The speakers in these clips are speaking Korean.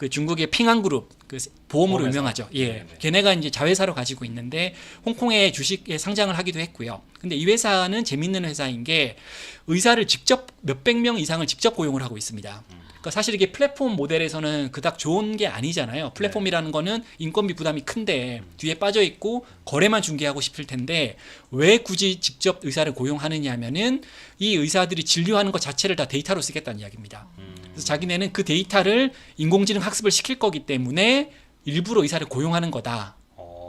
그 중국의 핑안그룹 그 보험으로 보험회사. 유명하죠. 예, 네네. 걔네가 이제 자회사로 가지고 있는데 홍콩에 주식에 상장을 하기도 했고요. 근데 이 회사는 재밌는 회사인 게 의사를 직접 몇백 명 이상을 직접 고용을 하고 있습니다. 그러니까 사실 이게 플랫폼 모델에서는 그닥 좋은 게 아니잖아요. 플랫폼이라는 거는 인건비 부담이 큰데 뒤에 빠져 있고 거래만 중개하고 싶을 텐데 왜 굳이 직접 의사를 고용하느냐 하면은 이 의사들이 진료하는 것 자체를 다 데이터로 쓰겠다는 이야기입니다. 그래서 자기네는 그 데이터를 인공지능 학습을 시킬 거기 때문에 일부러 의사를 고용하는 거다.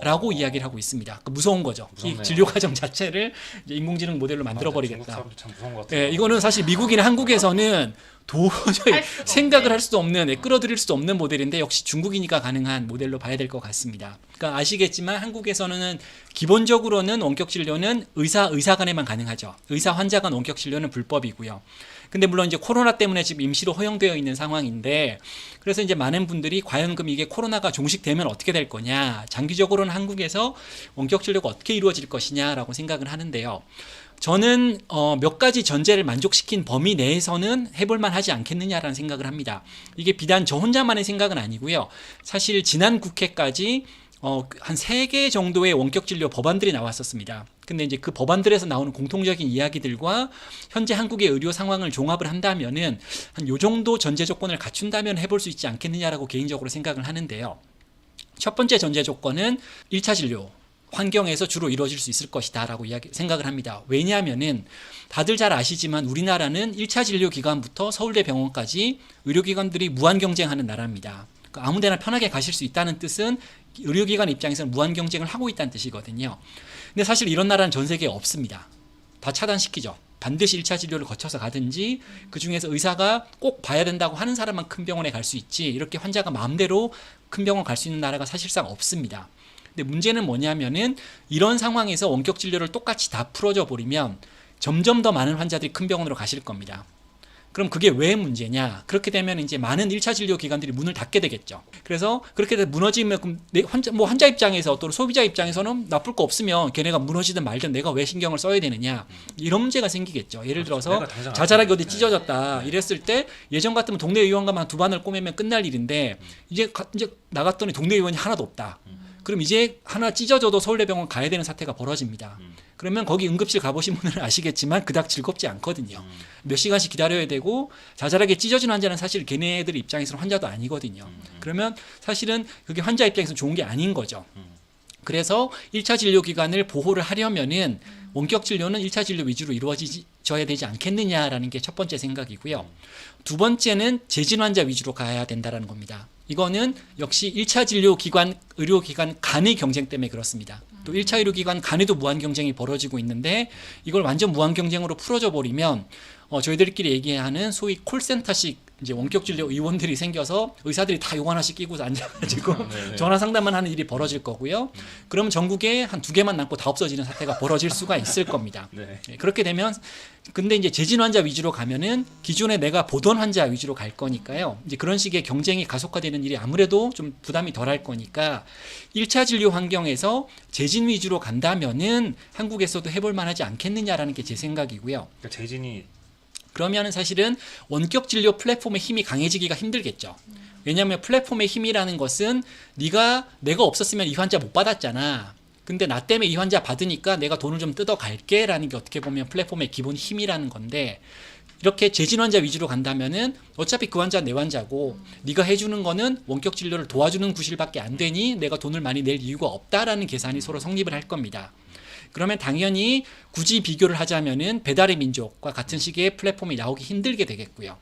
라고 이야기를 하고 있습니다. 무서운 거죠. 무섭네요. 이 진료 과정 자체를 이제 인공지능 모델로 만들어 중국 버리겠다. 사람들 참 무서운 것 같아요. 예, 이거는 사실 미국이나 한국에서는 도저히 할 수가 생각을 없네. 할 수도 없는, 끌어들일 수도 없는 모델인데 역시 중국이니까 가능한 모델로 봐야 될 것 같습니다. 그러니까 아시겠지만 한국에서는 기본적으로는 원격 진료는 의사 간에만 가능하죠. 의사 환자 간 원격 진료는 불법이고요. 근데 물론 이제 코로나 때문에 지금 임시로 허용되어 있는 상황인데 그래서 이제 많은 분들이 과연 그럼 이게 코로나가 종식되면 어떻게 될 거냐, 장기적으로는 한국에서 원격 진료가 어떻게 이루어질 것이냐라고 생각을 하는데요. 저는 몇 가지 전제를 만족시킨 범위 내에서는 해볼만 하지 않겠느냐라는 생각을 합니다. 이게 비단 저 혼자만의 생각은 아니고요. 사실 지난 국회까지 한 3개 정도의 원격 진료 법안들이 나왔었습니다. 근데 이제 그 법안들에서 나오는 공통적인 이야기들과 현재 한국의 의료 상황을 종합을 한다면은 한 요 정도 전제 조건을 갖춘다면 해볼 수 있지 않겠느냐라고 개인적으로 생각을 하는데요. 첫 번째 전제 조건은 1차 진료 환경에서 주로 이루어질 수 있을 것이다 라고 생각을 합니다. 왜냐하면은 다들 잘 아시지만 우리나라는 1차 진료 기관부터 서울대 병원까지 의료기관들이 무한 경쟁하는 나라입니다. 그러니까 아무 데나 편하게 가실 수 있다는 뜻은 의료기관 입장에서는 무한 경쟁을 하고 있다는 뜻이거든요. 근데 사실 이런 나라는 전 세계에 없습니다. 다 차단시키죠. 반드시 1차 진료를 거쳐서 가든지 그중에서 의사가 꼭 봐야 된다고 하는 사람만 큰 병원에 갈 수 있지 이렇게 환자가 마음대로 큰 병원 갈 수 있는 나라가 사실상 없습니다. 근데 문제는 뭐냐면은 이런 상황에서 원격 진료를 똑같이 다 풀어줘 버리면 점점 더 많은 환자들이 큰 병원으로 가실 겁니다. 그럼 그게 왜 문제냐? 그렇게 되면 이제 많은 1차 진료 기관들이 문을 닫게 되겠죠. 그래서 그렇게 돼서 무너지면 그럼 환자 입장에서 또 소비자 입장에서는 나쁠 거 없으면 걔네가 무너지든 말든 내가 왜 신경을 써야 되느냐? 이런 문제가 생기겠죠. 예를 들어서 내가 당장 자잘하게 알아야 어디 찢어졌다 이랬을 때 예전 같으면 동네 의원가만 한 2반을 꼬매면 끝날 일인데 이제 나갔더니 동네 의원이 하나도 없다. 그럼 이제 하나 찢어져도 서울대병원 가야 되는 사태가 벌어집니다. 그러면 거기 응급실 가보신 분들은 아시겠지만 그닥 즐겁지 않거든요. 몇 시간씩 기다려야 되고 자잘하게 찢어진 환자는 사실 걔네들 입장에서는 환자도 아니거든요. 그러면 사실은 그게 환자 입장에서는 좋은 게 아닌 거죠. 그래서 1차 진료 기간을 보호를 하려면은 원격 진료는 1차 진료 위주로 이루어져야 되지 않겠느냐라는 게 첫 번째 생각이고요. 두 번째는 재진 환자 위주로 가야 된다는 겁니다. 이거는 역시 1차 진료 기관, 의료기관 간의 경쟁 때문에 그렇습니다. 또 1차 의료기관 간에도 무한 경쟁이 벌어지고 있는데 이걸 완전 무한 경쟁으로 풀어져 버리면 저희들끼리 얘기하는 소위 콜센터식 이제 원격 진료 의원들이 생겨서 의사들이 다 요거 하나씩 끼고 앉아가지고 전화 상담만 하는 일이 벌어질 거고요. 그러면 전국에 한 2개만 남고 다 없어지는 사태가 벌어질 수가 있을 겁니다. 네. 그렇게 되면 근데 이제 재진 환자 위주로 가면은 기존에 내가 보던 환자 위주로 갈 거니까요. 이제 그런 식의 경쟁이 가속화되는 일이 아무래도 좀 부담이 덜할 거니까 1차 진료 환경에서 재진 위주로 간다면은 한국에서도 해볼 만하지 않겠느냐라는 게 제 생각이고요. 그러니까 재진이 그러면은 사실은 원격 진료 플랫폼의 힘이 강해지기가 힘들겠죠. 왜냐하면 플랫폼의 힘이라는 것은 내가 없었으면 이 환자 못 받았잖아. 근데 나 때문에 이 환자 받으니까 내가 돈을 좀 뜯어갈게 라는 게 어떻게 보면 플랫폼의 기본 힘이라는 건데 이렇게 재진 환자 위주로 간다면은 어차피 그 환자는 내 환자고 네가 해주는 거는 원격 진료를 도와주는 구실밖에 안 되니 내가 돈을 많이 낼 이유가 없다라는 계산이 서로 성립을 할 겁니다. 그러면 당연히 굳이 비교를 하자면은 배달의 민족과 같은 시기에 플랫폼이 나오기 힘들게 되겠고요.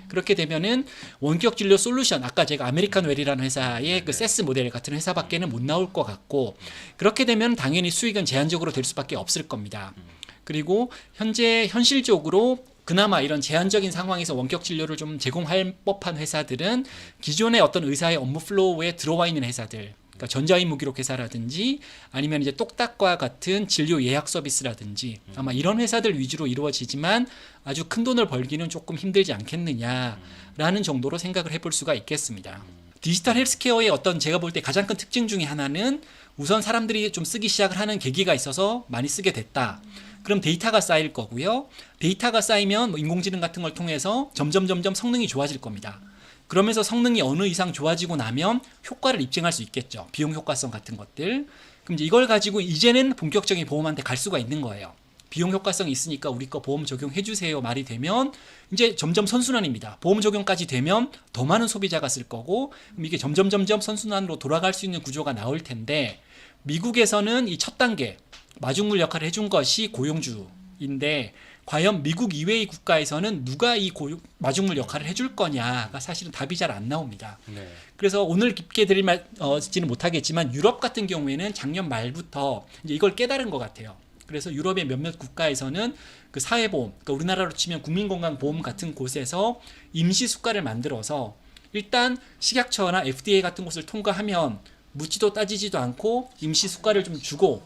그렇게 되면은 원격 진료 솔루션, 아까 제가 아메리칸 웰이라는 회사의 그 세스 모델 같은 회사밖에는 못 나올 것 같고 그렇게 되면 당연히 수익은 제한적으로 될 수밖에 없을 겁니다. 그리고 현실적으로 그나마 이런 제한적인 상황에서 원격 진료를 좀 제공할 법한 회사들은 기존의 어떤 의사의 업무 플로우에 들어와 있는 회사들, 그러니까 전자인무기록 회사라든지 아니면 이제 똑딱과 같은 진료 예약 서비스라든지 아마 이런 회사들 위주로 이루어지지만 아주 큰 돈을 벌기는 조금 힘들지 않겠느냐라는 정도로 생각을 해볼 수가 있겠습니다. 디지털 헬스케어의 어떤 제가 볼 때 가장 큰 특징 중에 하나는 우선 사람들이 좀 쓰기 시작을 하는 계기가 있어서 많이 쓰게 됐다. 그럼 데이터가 쌓일 거고요. 데이터가 쌓이면 인공지능 같은 걸 통해서 점점 성능이 좋아질 겁니다. 그러면서 성능이 어느 이상 좋아지고 나면 효과를 입증할 수 있겠죠. 비용 효과성 같은 것들. 그럼 이제 이걸 가지고 이제는 본격적인 보험한테 갈 수가 있는 거예요. 비용 효과성이 있으니까 우리 거 보험 적용해 주세요 말이 되면 이제 점점 선순환입니다. 보험 적용까지 되면 더 많은 소비자가 쓸 거고 그럼 이게 점점 선순환으로 돌아갈 수 있는 구조가 나올 텐데 미국에서는 이 첫 단계 마중물 역할을 해준 것이 고용주인데 과연 미국 이외의 국가에서는 누가 이 마중물 역할을 해줄 거냐가 사실은 답이 잘 안 나옵니다. 네. 그래서 오늘 깊게 드릴 말지는 못하겠지만 유럽 같은 경우에는 작년 말부터 이제 이걸 깨달은 것 같아요. 그래서 유럽의 몇몇 국가에서는 그 사회보험, 그러니까 우리나라로 치면 국민건강보험 같은 곳에서 임시 수가를 만들어서 일단 식약처나 FDA 같은 곳을 통과하면 묻지도 따지지도 않고 임시 수가를 좀 주고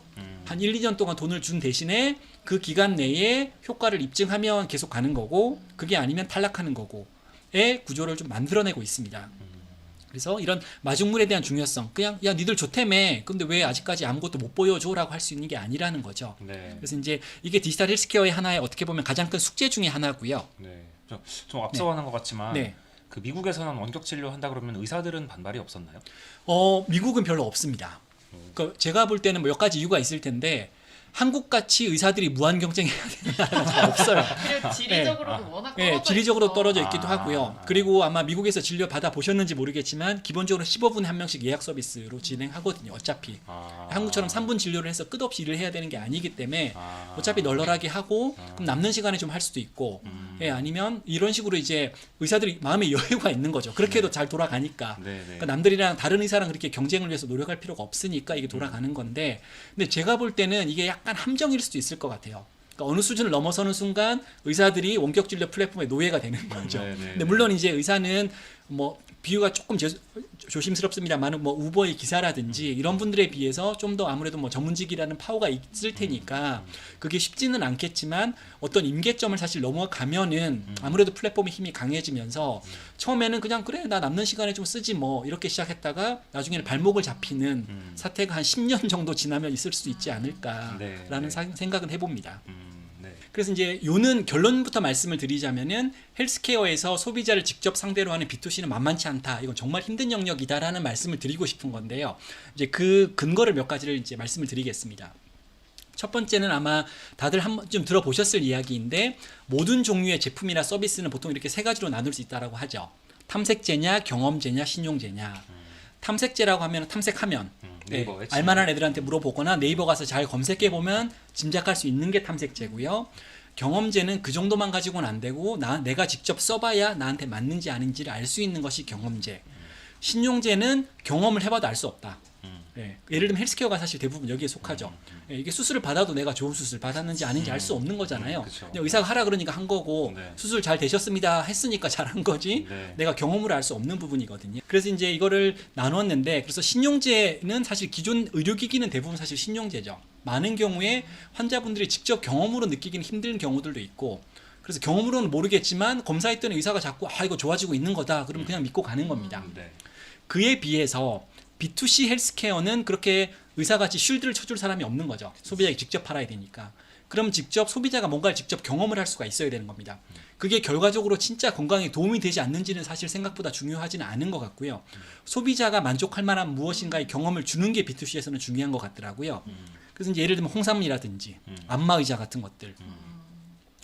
한 1, 2년 동안 돈을 준 대신에 그 기간 내에 효과를 입증하면 계속 가는 거고 그게 아니면 탈락하는 거고의 구조를 좀 만들어내고 있습니다. 그래서 이런 마중물에 대한 중요성 그냥 야 니들 좋다며 근데 왜 아직까지 아무것도 못 보여줘라고 할 수 있는 게 아니라는 거죠. 네. 그래서 이제 이게 디지털 헬스케어의 하나의 어떻게 보면 가장 큰 숙제 중에 하나고요. 네. 좀 앞서가는 것 같지만 네. 그 미국에서는 원격 진료 한다 그러면 의사들은 반발이 없었나요? 미국은 별로 없습니다. 그러니까 제가 볼 때는 뭐 몇 가지 이유가 있을 텐데 한국같이 의사들이 무한 경쟁해야 되는 나라가 없어요. 그리고 지리적으로도 워낙 떨어져 네, 지리적으로 있어. 떨어져 있기도 하고요. 그리고 아마 미국에서 진료 받아 보셨는지 모르겠지만 기본적으로 15분에 한 명씩 예약 서비스로 진행하거든요. 어차피 한국처럼 3분 진료를 해서 끝없이 일을 해야 되는 게 아니기 때문에 어차피 널널하게 하고 그럼 남는 시간에 좀 할 수도 있고 예, 아니면 이런 식으로 이제 의사들이 마음의 여유가 있는 거죠. 그렇게 해도 잘 돌아가니까. 그러니까 남들이랑 다른 의사랑 그렇게 경쟁을 위해서 노력할 필요가 없으니까 이게 돌아가는 건데 근데 제가 볼 때는 이게 약간 함정일 수도 있을 것 같아요. 그러니까 어느 수준을 넘어서는 순간 의사들이 원격 진료 플랫폼의 노예가 되는 거죠. 근데 물론 이제 의사는 뭐 비유가 조금 조심스럽습니다만 뭐 우버의 기사라든지 이런 분들에 비해서 좀 더 아무래도 뭐 전문직이라는 파워가 있을 테니까 그게 쉽지는 않겠지만 어떤 임계점을 사실 넘어가면은 아무래도 플랫폼의 힘이 강해지면서 처음에는 그냥 그래 나 남는 시간에 좀 쓰지 뭐 이렇게 시작했다가 나중에는 발목을 잡히는 사태가 한 10년 정도 지나면 있을 수 있지 않을까라는 생각은 해봅니다. 그래서 이제 요는 결론부터 말씀을 드리자면은 헬스케어에서 소비자를 직접 상대로 하는 B2C는 만만치 않다. 이건 정말 힘든 영역이다라는 말씀을 드리고 싶은 건데요. 이제 그 근거를 몇 가지를 이제 말씀을 드리겠습니다. 첫 번째는 아마 다들 한 번쯤 들어보셨을 이야기인데 모든 종류의 제품이나 서비스는 보통 이렇게 세 가지로 나눌 수 있다라고 하죠. 탐색제냐, 경험제냐, 신용제냐. 탐색제라고 하면 탐색하면 알만한 애들한테 물어보거나 네이버 가서 잘 검색해 보면 짐작할 수 있는 게 탐색제고요. 경험제는 그 정도만 가지고는 안 되고 내가 직접 써봐야 나한테 맞는지 아닌지를 알 수 있는 것이 경험제. 신용제는 경험을 해봐도 알 수 없다. 예를 들면 헬스케어가 사실 대부분 여기에 속하죠. 이게 수술을 받아도 내가 좋은 수술 받았는지 아닌지 알 수 없는 거잖아요. 근데 의사가 하라 그러니까 한 거고 수술 잘 되셨습니다 했으니까 잘한 거지 내가 경험으로 알 수 없는 부분이거든요. 그래서 이제 이거를 나눴는데 그래서 신용제는 사실 기존 의료기기는 대부분 사실 신용제죠. 많은 경우에 환자분들이 직접 경험으로 느끼기는 힘든 경우들도 있고 그래서 경험으로는 모르겠지만 검사했더니 의사가 자꾸 이거 좋아지고 있는 거다 그러면 그냥 믿고 가는 겁니다. 그에 비해서 B2C 헬스케어는 그렇게 의사같이 쉴드를 쳐줄 사람이 없는 거죠. 소비자에게 직접 팔아야 되니까. 그럼 직접 소비자가 뭔가를 직접 경험을 할 수가 있어야 되는 겁니다. 그게 결과적으로 진짜 건강에 도움이 되지 않는지는 사실 생각보다 중요하지는 않은 것 같고요. 소비자가 만족할 만한 무엇인가의 경험을 주는 게 B2C에서는 중요한 것 같더라고요. 그래서 이제 예를 들면 홍삼이라든지 안마의자 같은 것들.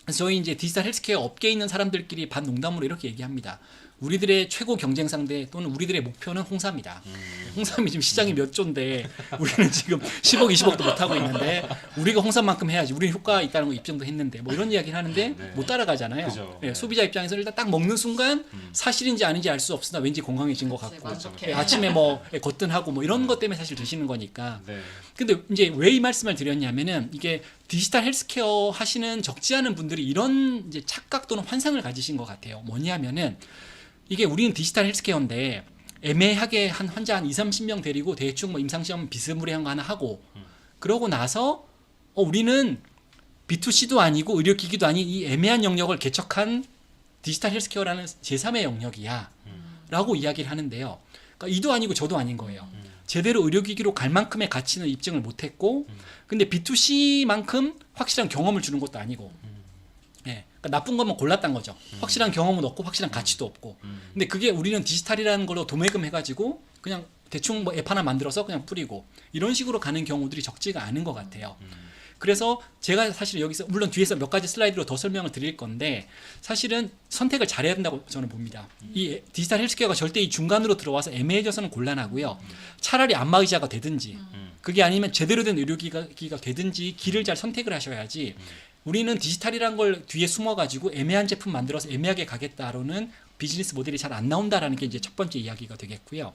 그래서 저희 이제 디지털 헬스케어 업계에 있는 사람들끼리 반농담으로 이렇게 얘기합니다. 우리들의 최고 경쟁 상대 또는 우리들의 목표는 홍삼이다. 홍삼이 지금 시장이 몇 조인데 우리는 지금 10억, 20억도 못 하고 있는데 우리가 홍삼만큼 해야지. 우리는 효과가 있다는 거 입증도 했는데 뭐 이런 이야기를 하는데 못 따라가잖아요. 소비자 입장에서 일단 딱 먹는 순간 사실인지 아닌지 알 수 없으나 왠지 건강해진 것 같고 아침에 뭐 거뜬하고 뭐 이런 것 때문에 사실 드시는 거니까. 근데 이제 왜 이 말씀을 드렸냐면은 이게 디지털 헬스케어 하시는 적지 않은 분들이 이런 이제 착각 또는 환상을 가지신 것 같아요. 뭐냐면은 이게 우리는 디지털 헬스케어인데 애매하게 한 환자 한 2, 30명 데리고 대충 뭐 임상시험 비스무리한 거 하나 하고 그러고 나서 우리는 B2C도 아니고 의료기기도 아닌 이 애매한 영역을 개척한 디지털 헬스케어라는 제3의 영역이야 라고 이야기를 하는데요. 그러니까 이도 아니고 저도 아닌 거예요. 제대로 의료기기로 갈 만큼의 가치는 입증을 못했고 근데 B2C만큼 확실한 경험을 주는 것도 아니고 그러니까 나쁜 것만 골랐단 거죠. 확실한 경험은 없고 확실한 가치도 없고. 근데 그게 우리는 디지털이라는 걸로 도매금 해가지고 그냥 대충 뭐 앱 하나 만들어서 그냥 뿌리고 이런 식으로 가는 경우들이 적지가 않은 것 같아요. 그래서 제가 사실 여기서 물론 뒤에서 몇 가지 슬라이드로 더 설명을 드릴 건데 사실은 선택을 잘해야 된다고 저는 봅니다. 이 디지털 헬스케어가 절대 이 중간으로 들어와서 애매해져서는 곤란하고요. 차라리 안마의자가 되든지 그게 아니면 제대로 된 의료기기가 되든지 길을 잘 선택을 하셔야지 우리는 디지털이란 걸 뒤에 숨어가지고 애매한 제품 만들어서 애매하게 가겠다로는 비즈니스 모델이 잘 안 나온다라는 게 이제 첫 번째 이야기가 되겠고요.